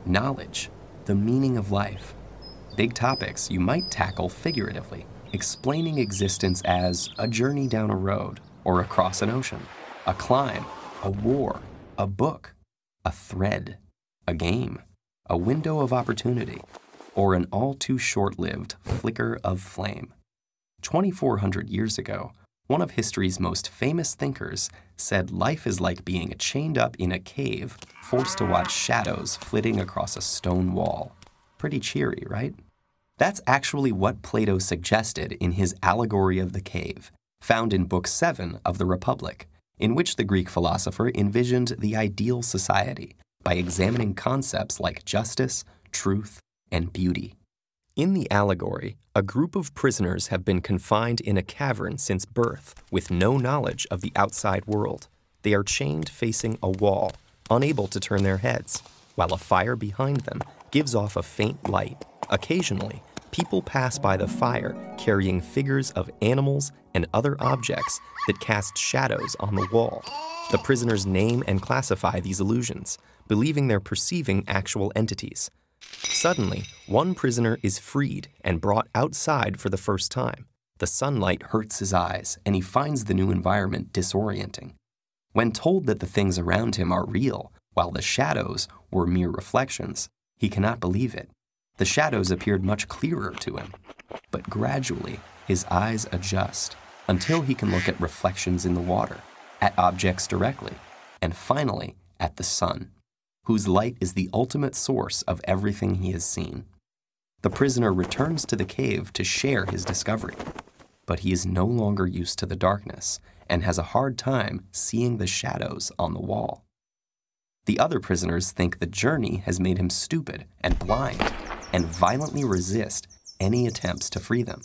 knowledge, the meaning of life. Big topics you might tackle figuratively, explaining existence as a journey down a road or across an ocean, a climb, a war, a book, a thread, a game, a window of opportunity, or an all too short-lived flicker of flame. 2,400 years ago, one of history's most famous thinkers said life is like being chained up in a cave, forced to watch shadows flitting across a stone wall. Pretty cheery, right? That's actually what Plato suggested in his Allegory of the Cave, found in Book 7 of the Republic, in which the Greek philosopher envisioned the ideal society by examining concepts like justice, truth, and beauty. In the allegory, a group of prisoners have been confined in a cavern since birth with no knowledge of the outside world. They are chained facing a wall, unable to turn their heads, while a fire behind them gives off a faint light. Occasionally, people pass by the fire carrying figures of animals and other objects that cast shadows on the wall. The prisoners name and classify these illusions, believing they're perceiving actual entities. Suddenly, one prisoner is freed and brought outside for the first time. The sunlight hurts his eyes, and he finds the new environment disorienting. When told that the things around him are real, while the shadows were mere reflections, he cannot believe it. The shadows appeared much clearer to him, but gradually his eyes adjust until he can look at reflections in the water, at objects directly, and finally at the sun, whose light is the ultimate source of everything he has seen. The prisoner returns to the cave to share his discovery, but he is no longer used to the darkness and has a hard time seeing the shadows on the wall. The other prisoners think the journey has made him stupid and blind and violently resist any attempts to free them.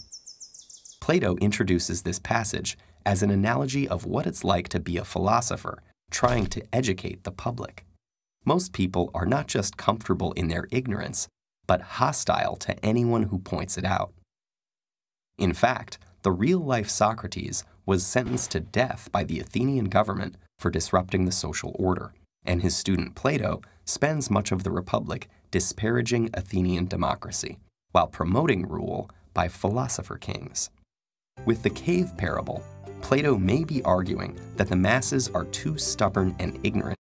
Plato introduces this passage as an analogy of what it's like to be a philosopher trying to educate the public. Most people are not just comfortable in their ignorance, but hostile to anyone who points it out. In fact, the real-life Socrates was sentenced to death by the Athenian government for disrupting the social order, and his student Plato spends much of the Republic disparaging Athenian democracy, while promoting rule by philosopher kings. With the cave parable, Plato may be arguing that the masses are too stubborn and ignorant